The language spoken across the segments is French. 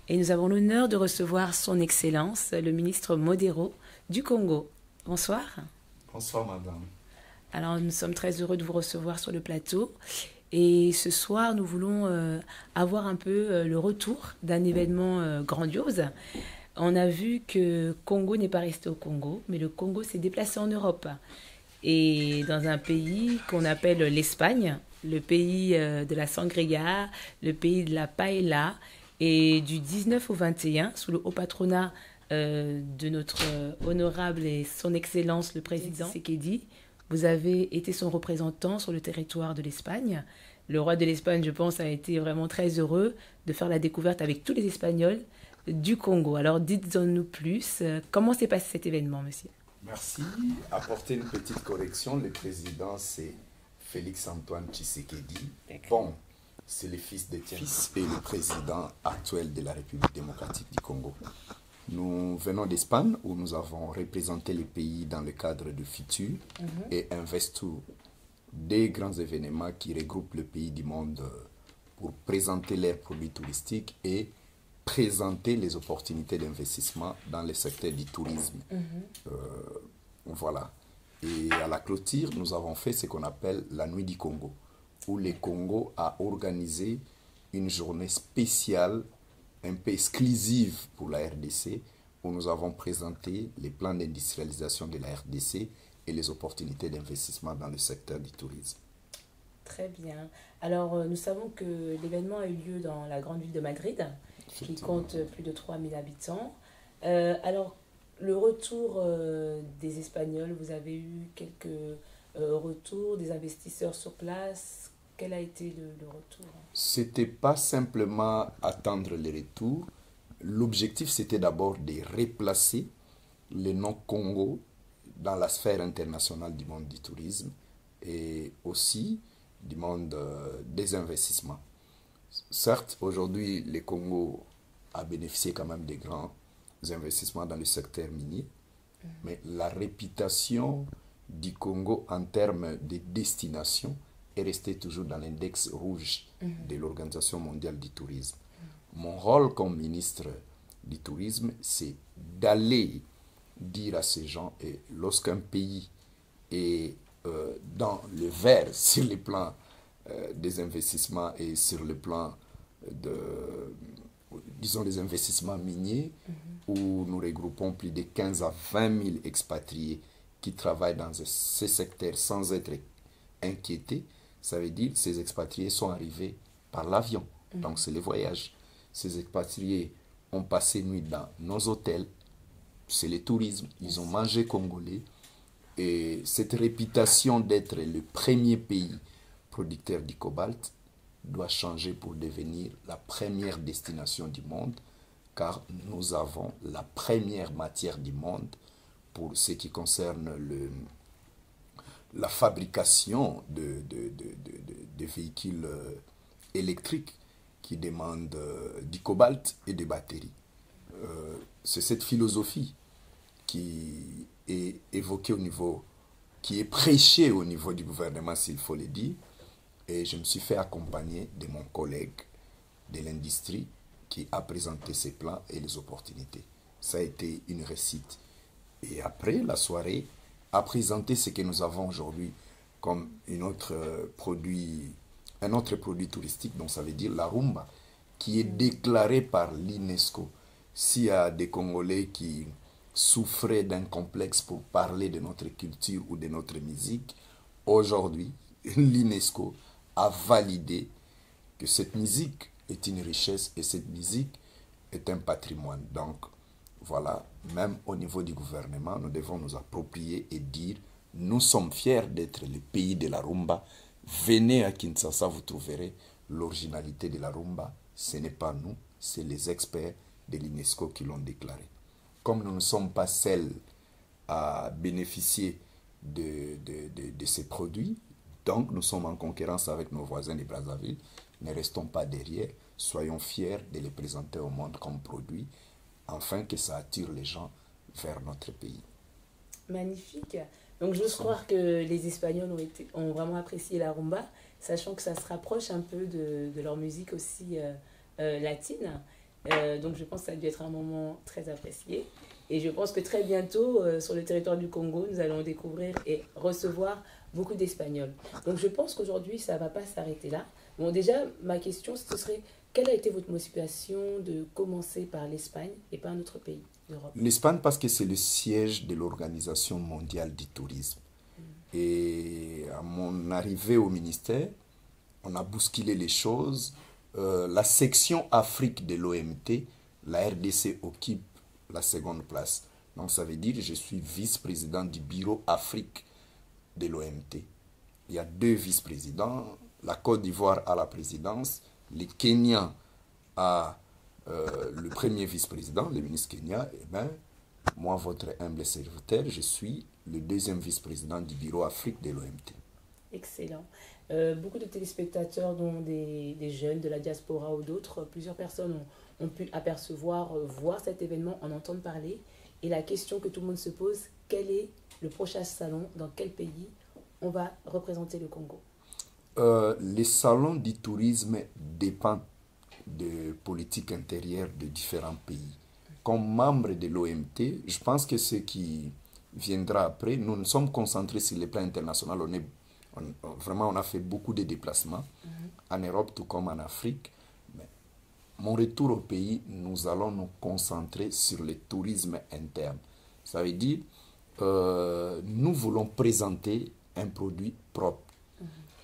Et nous avons l'honneur de recevoir son Excellence, le ministre Modero du Congo. Bonsoir. Bonsoir, madame. Alors, nous sommes très heureux de vous recevoir sur le plateau. Et ce soir, nous voulons avoir un peu le retour d'un événement grandiose. On a vu que Congo n'est pas resté au Congo, mais le Congo s'est déplacé en Europe. Et dans un pays qu'on appelle l'Espagne, le pays de la sangria, le pays de la paella. Et du 19 au 21, sous le haut patronat de notre honorable et son Excellence le Président Tshisekedi, vous avez été son représentant sur le territoire de l'Espagne. Le roi de l'Espagne, je pense, a été vraiment très heureux de faire la découverte avec tous les Espagnols du Congo. Alors dites-en-nous plus, comment s'est passé cet événement, monsieur? Merci. Apporter une petite correction, le président c'est Félix-Antoine Tshisekedi. Bon, c'est le fils d'Étienne et le président actuel de la République démocratique du Congo. Nous venons d'Espagne où nous avons représenté le pays dans le cadre de FITU et Investo, des grands événements qui regroupent le pays du monde pour présenter leurs produits touristiques et présenter les opportunités d'investissement dans le secteur du tourisme. Voilà. Et à la clôture, nous avons fait ce qu'on appelle la Nuit du Congo, où le Congo a organisé une journée spéciale, un peu exclusive pour la RDC, où nous avons présenté les plans d'industrialisation de la RDC et les opportunités d'investissement dans le secteur du tourisme. Très bien. Alors, nous savons que l'événement a eu lieu dans la grande ville de Madrid, qui compte plus de 3000 habitants. Alors, le retour des Espagnols, vous avez eu quelques retours des investisseurs sur place. Quel a été le retour? C'était pas simplement attendre les retours. L'objectif, c'était d'abord de replacer le nom Congo dans la sphère internationale du monde du tourisme et aussi du monde des investissements. Certes, aujourd'hui, le Congo a bénéficié quand même des grands investissements dans le secteur minier, mais la réputation du Congo en termes de destination est restée toujours dans l'index rouge de l'Organisation mondiale du tourisme. Mon rôle comme ministre du tourisme, c'est d'aller dire à ces gens, et lorsqu'un pays est dans le vert sur le plan des investissements et sur le plan disons des investissements miniers, où nous regroupons plus de 15 à 20 000 expatriés qui travaillent dans ce secteur sans être inquiétés, ça veut dire que ces expatriés sont arrivés par l'avion, donc c'est le voyage. Ces expatriés ont passé nuit dans nos hôtels, c'est le tourisme, ils ont mangé congolais, et cette réputation d'être le premier pays producteur du cobalt doit changer pour devenir la première destination du monde, car nous avons la première matière du monde pour ce qui concerne la fabrication de véhicules électriques qui demandent du cobalt et des batteries. C'est cette philosophie qui est évoquée au niveau, qui est prêchée au niveau du gouvernement, s'il faut le dire. Et je me suis fait accompagner de mon collègue de l'industrie qui a présenté ses plans et les opportunités. Ça a été une réussite. Et après, la soirée a présenté ce que nous avons aujourd'hui comme un autre produit touristique, donc ça veut dire la rumba, qui est déclaré par l'UNESCO. S'il y a des Congolais qui souffraient d'un complexe pour parler de notre culture ou de notre musique, aujourd'hui, l'UNESCO a validé que cette musique est une richesse et cette musique est un patrimoine. Donc, voilà, même au niveau du gouvernement, nous devons nous approprier et dire, nous sommes fiers d'être le pays de la rumba. Venez à Kinshasa, vous trouverez l'originalité de la rumba. Ce n'est pas nous, c'est les experts de l'UNESCO qui l'ont déclaré. Comme nous ne sommes pas seuls à bénéficier de ces produits, donc nous sommes en concurrence avec nos voisins de Brazzaville, ne restons pas derrière, soyons fiers de les présenter au monde comme produits, afin que ça attire les gens vers notre pays. Magnifique. Donc j'ose croire que les Espagnols ont vraiment apprécié la rumba, sachant que ça se rapproche un peu de leur musique aussi latine. Donc je pense que ça a dû être un moment très apprécié. Et je pense que très bientôt, sur le territoire du Congo, nous allons découvrir et recevoir beaucoup d'Espagnols. Donc je pense qu'aujourd'hui, ça ne va pas s'arrêter là. Bon, déjà, ma question, ce serait, quelle a été votre motivation de commencer par l'Espagne et pas un autre pays d'Europe? L'Espagne, parce que c'est le siège de l'Organisation mondiale du tourisme. Et à mon arrivée au ministère, on a bousculé les choses. La section Afrique de l'OMT, la RDC occupe la seconde place. Donc ça veut dire que je suis vice-président du bureau Afrique de l'OMT. Il y a 2 vice-présidents. La Côte d'Ivoire a la présidence. Le Kenya a le premier vice-président, le ministre Kenya. Et bien, moi, votre humble serviteur, je suis le 2e vice-président du bureau Afrique de l'OMT. Excellent. Beaucoup de téléspectateurs, dont des jeunes de la diaspora ou d'autres, plusieurs personnes ont pu apercevoir, voir cet événement, en entendre parler. Et la question que tout le monde se pose, quel est le prochain salon? Dans quel pays on va représenter le Congo? Les salons du tourisme dépendent de politiques intérieures de différents pays. Comme membre de l'OMT, je pense que ce qui viendra après, nous nous sommes concentrés sur le plan international. Vraiment, on a fait beaucoup de déplacements en Europe, tout comme en Afrique. Mais mon retour au pays, nous allons nous concentrer sur le tourisme interne. Ça veut dire, nous voulons présenter un produit propre.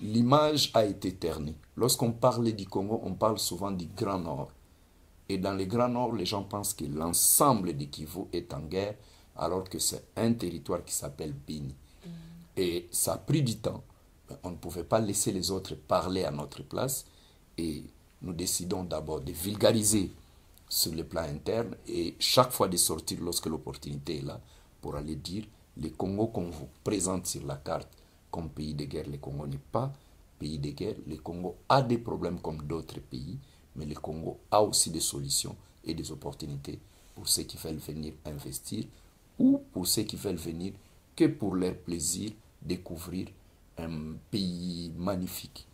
L'image a été ternie. Lorsqu'on parle du Congo, on parle souvent du Grand Nord. Et dans le Grand Nord, les gens pensent que l'ensemble du Kivu est en guerre, alors que c'est un territoire qui s'appelle Beni. Et ça a pris du temps. On ne pouvait pas laisser les autres parler à notre place. Et nous décidons d'abord de vulgariser sur le plan interne et chaque fois de sortir lorsque l'opportunité est là pour aller dire le Congo qu'on vous présente sur la carte comme pays de guerre. Le Congo n'est pas pays de guerre. Le Congo a des problèmes comme d'autres pays, mais le Congo a aussi des solutions et des opportunités pour ceux qui veulent venir investir ou pour ceux qui veulent venir que pour leur plaisir découvrir un pays magnifique.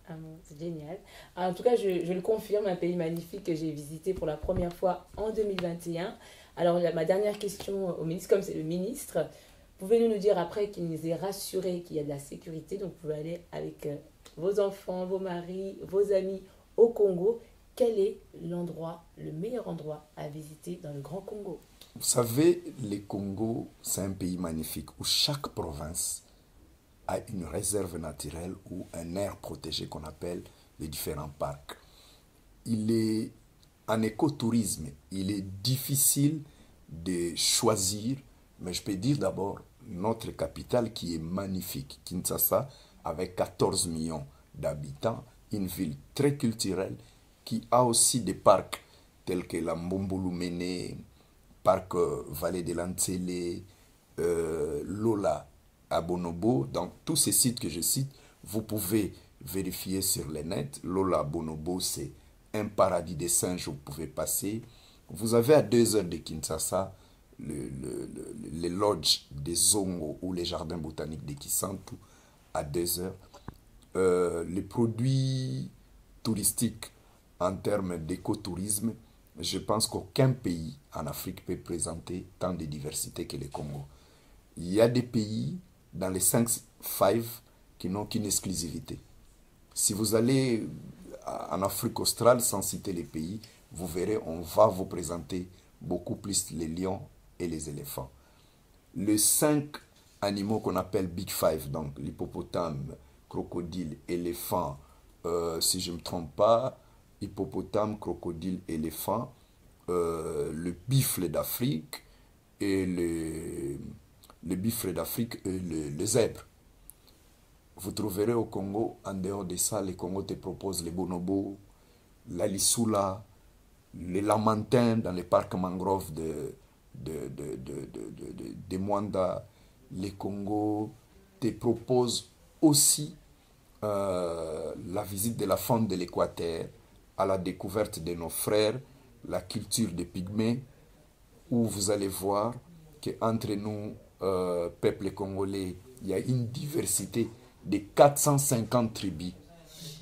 Ah bon, c'est génial. En tout cas, je le confirme, un pays magnifique que j'ai visité pour la première fois en 2021. Alors, ma dernière question au ministre, comme c'est le ministre, pouvez-vous nous dire après qu'il nous est rassuré qu'il y a de la sécurité, donc vous pouvez aller avec vos enfants, vos maris, vos amis au Congo. Quel est l'endroit, le meilleur endroit à visiter dans le Grand Congo? Vous savez, le Congo, c'est un pays magnifique où chaque province a une réserve naturelle ou un aire protégé qu'on appelle les différents parcs. Il est en écotourisme, il est difficile de choisir, mais je peux dire d'abord notre capitale qui est magnifique, Kinshasa, avec 14 millions d'habitants, une ville très culturelle qui a aussi des parcs tels que la Mbomboloumene, parc Vallée de l'Antsele, Lola à Bonobo. Donc tous ces sites que je cite, vous pouvez vérifier sur le net. Lola Bonobo, c'est un paradis des singes où vous pouvez passer. Vous avez à 2 heures de Kinshasa les lodges des Zongo ou les jardins botaniques de Kisantu à 2 heures. Les produits touristiques en termes d'écotourisme, je pense qu'aucun pays en Afrique peut présenter tant de diversité que le Congo. Il y a des pays dans les 5 qui n'ont qu'une exclusivité. Si vous allez en Afrique australe, sans citer les pays, vous verrez, on va vous présenter beaucoup plus les lions et les éléphants. Les 5 animaux qu'on appelle Big Five, donc l'hippopotame, crocodile, éléphant, si je ne me trompe pas, hippopotame, crocodile, éléphant, le buffle d'Afrique et le buffle d'Afrique et le zèbre. Vous trouverez au Congo, en dehors de ça, les Congo te proposent les bonobos, la lissoula, les lamantins dans les parcs mangroves de Mwanda. Les Congo te proposent aussi la visite de la faune de l'Équateur, à la découverte de nos frères, la culture des pygmées, où vous allez voir qu'entre nous, peuple congolais, il y a une diversité de 450 tribus.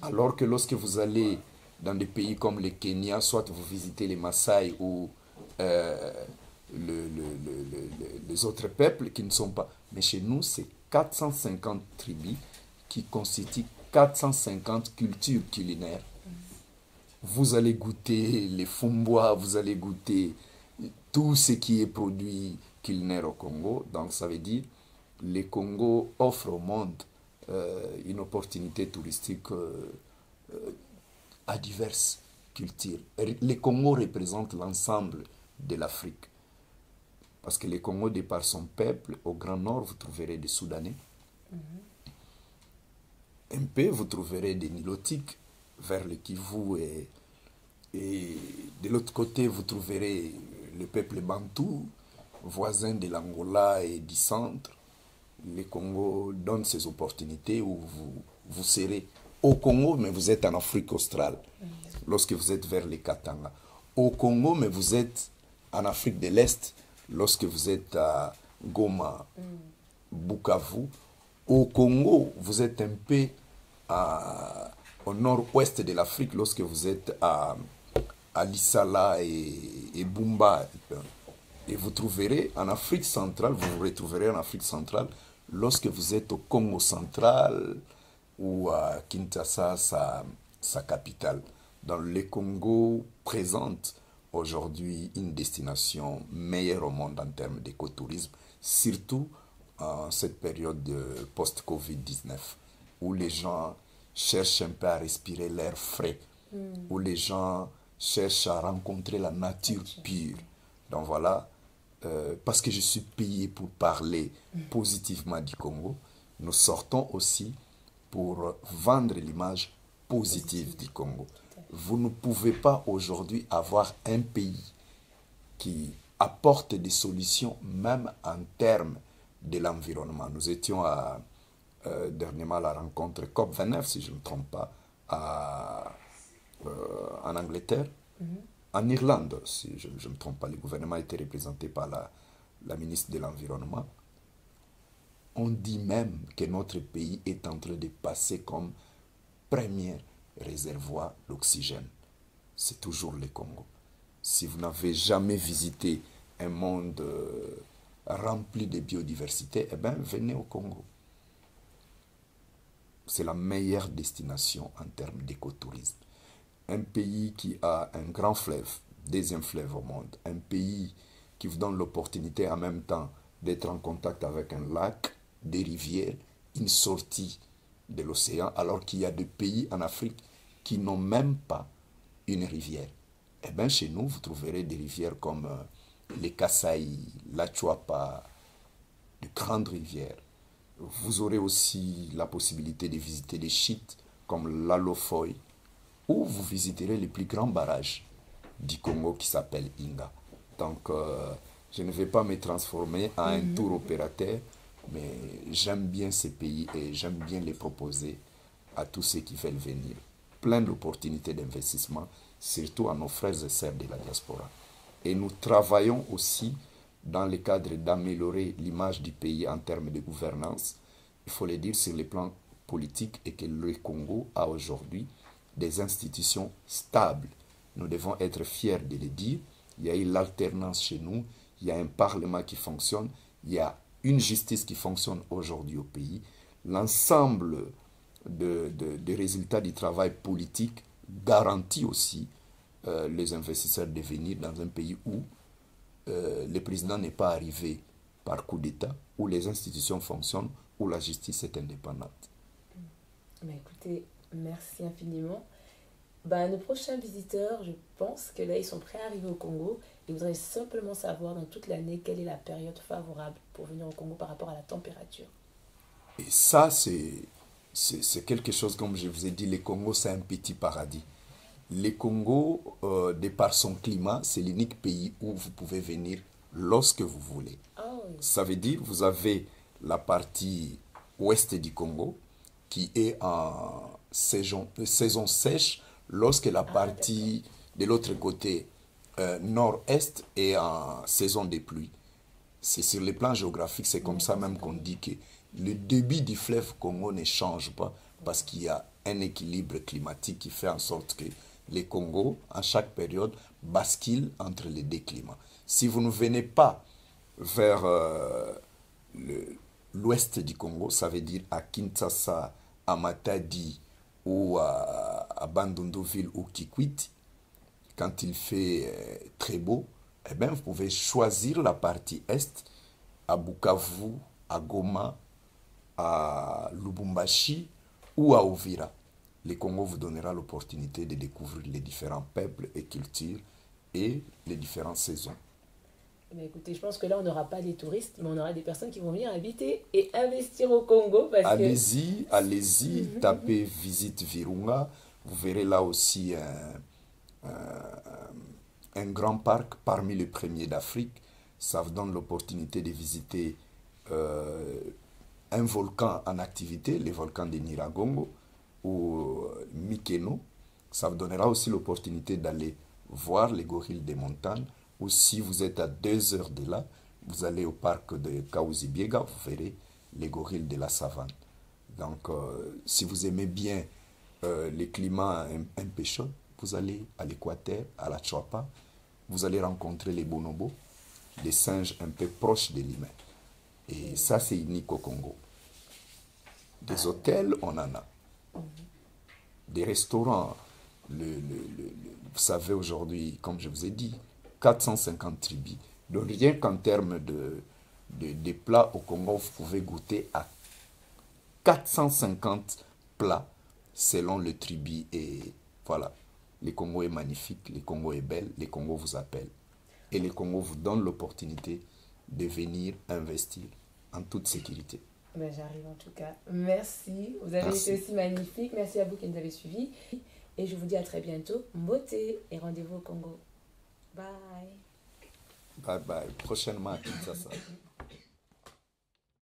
Alors que lorsque vous allez dans des pays comme le Kenya, soit vous visitez les Maasai ou les autres peuples qui ne sont pas... Mais chez nous, c'est 450 tribus qui constituent 450 cultures culinaires. Vous allez goûter les fumbois, vous allez goûter tout ce qui est produit culinaire au Congo. Donc ça veut dire le Congo offre au monde une opportunité touristique à diverses cultures. Le Congo représente l'ensemble de l'Afrique. Parce que le Congo, de par son peuple, au Grand Nord, vous trouverez des Soudanais. Un peu, vous trouverez des Nilotiques vers le Kivu et de l'autre côté, vous trouverez le peuple Bantou, voisin de l'Angola et du centre. Le Congo donne ces opportunités où vous serez au Congo, mais vous êtes en Afrique australe, lorsque vous êtes vers les Katanga. Au Congo, mais vous êtes en Afrique de l'Est, lorsque vous êtes à Goma, Bukavu. Au Congo, vous êtes un peu au nord-ouest de l'Afrique, lorsque vous êtes à Lissala et Bumba. Et vous trouverez en Afrique centrale, vous vous retrouverez en Afrique centrale, lorsque vous êtes au Congo central ou à Kinshasa, sa capitale. Dans le Congo présente aujourd'hui une destination meilleure au monde en termes d'écotourisme, surtout en cette période de post-Covid-19, où les gens cherchent un peu à respirer l'air frais, où les gens cherchent à rencontrer la nature pure. Donc voilà, parce que je suis payé pour parler positivement du Congo, nous sortons aussi pour vendre l'image positive du Congo. Vous ne pouvez pas aujourd'hui avoir un pays qui apporte des solutions même en termes de l'environnement. Nous étions dernièrement à la rencontre COP29, si je ne me trompe pas, en Angleterre. En Irlande, si je ne me trompe pas, le gouvernement était représenté par la ministre de l'Environnement. On dit même que notre pays est en train de passer comme premier réservoir d'oxygène. C'est toujours le Congo. Si vous n'avez jamais visité un monde rempli de biodiversité, eh bien, venez au Congo. C'est la meilleure destination en termes d'écotourisme. Un pays qui a un grand fleuve, deuxième fleuve au monde, un pays qui vous donne l'opportunité en même temps d'être en contact avec un lac, des rivières, une sortie de l'océan, alors qu'il y a des pays en Afrique qui n'ont même pas une rivière. Eh bien, chez nous, vous trouverez des rivières comme les Kasaï, la Chuapa, de grandes rivières. Vous aurez aussi la possibilité de visiter des sites comme l'Alofoy, où vous visiterez les plus grands barrages du Congo qui s'appelle Inga. Donc, je ne vais pas me transformer en un tour opérateur, mais j'aime bien ces pays et j'aime bien les proposer à tous ceux qui veulent venir. Plein d'opportunités d'investissement, surtout à nos frères et sœurs de la diaspora. Et nous travaillons aussi dans le cadre d'améliorer l'image du pays en termes de gouvernance. Il faut le dire sur le plan politique et que le Congo a aujourd'hui des institutions stables. Nous devons être fiers de le dire. Il y a eu l'alternance chez nous, il y a un parlement qui fonctionne, il y a une justice qui fonctionne aujourd'hui au pays. L'ensemble des résultats du travail politique garantit aussi les investisseurs de venir dans un pays où le président n'est pas arrivé par coup d'État, où les institutions fonctionnent, où la justice est indépendante. Mais écoutez, merci infiniment. Ben, nos prochains visiteurs, je pense que là, ils sont prêts à arriver au Congo. Ils voudraient simplement savoir dans toute l'année quelle est la période favorable pour venir au Congo par rapport à la température. Et ça, c'est quelque chose, comme je vous ai dit, le Congo, c'est un petit paradis. Le Congo, de par son climat, c'est l'unique pays où vous pouvez venir lorsque vous voulez. Oh, oui. Ça veut dire, vous avez la partie ouest du Congo qui est en saison sèche, lorsque la partie de l'autre côté nord-est est en saison des pluies. C'est sur le plan géographique, c'est comme ça même qu'on dit que le débit du fleuve Congo ne change pas parce qu'il y a un équilibre climatique qui fait en sorte que les Congo, en chaque période, basculent entre les deux climats. Si vous ne venez pas vers l'ouest du Congo, ça veut dire à Kinshasa, à Matadi ou à Bandundu-Ville ou Kikwit, quand il fait très beau, eh bien, vous pouvez choisir la partie est à Bukavu, à Goma, à Lubumbashi ou à Uvira. Le Congo vous donnera l'opportunité de découvrir les différents peuples et cultures et les différentes saisons. Mais écoutez, je pense que là, on n'aura pas des touristes, mais on aura des personnes qui vont venir habiter et investir au Congo. Allez-y, allez-y, tapez Visite Virunga. Vous verrez là aussi un grand parc parmi les premiers d'Afrique. Ça vous donne l'opportunité de visiter un volcan en activité, le volcan de Nyiragongo ou Mikeno. Ça vous donnera aussi l'opportunité d'aller voir les gorilles des montagnes. Ou si vous êtes à 2 heures de là, vous allez au parc de Kaouzi-Biega, vous verrez les gorilles de la savane. Donc, si vous aimez bien les climats un peu chauds, vous allez à l'Équateur, à la Chouapa, vous allez rencontrer les bonobos, des singes un peu proches de l'humain. Et ça, c'est unique au Congo. Des hôtels, on en a. Des restaurants, vous savez aujourd'hui, comme je vous ai dit, 450 tribus. Donc rien qu'en termes de plats au Congo, vous pouvez goûter à 450 plats selon le tribu. Et voilà, le Congo est magnifique, le Congo est belle, le Congo vous appelle. Et le Congo vous donne l'opportunité de venir investir en toute sécurité. Ben, j'arrive en tout cas. Merci. Vous avez été aussi magnifique. Merci à vous qui nous avez suivis. Et je vous dis à très bientôt. Mbote et rendez-vous au Congo. Bye. Bye bye. Prochainement à Kinshasa.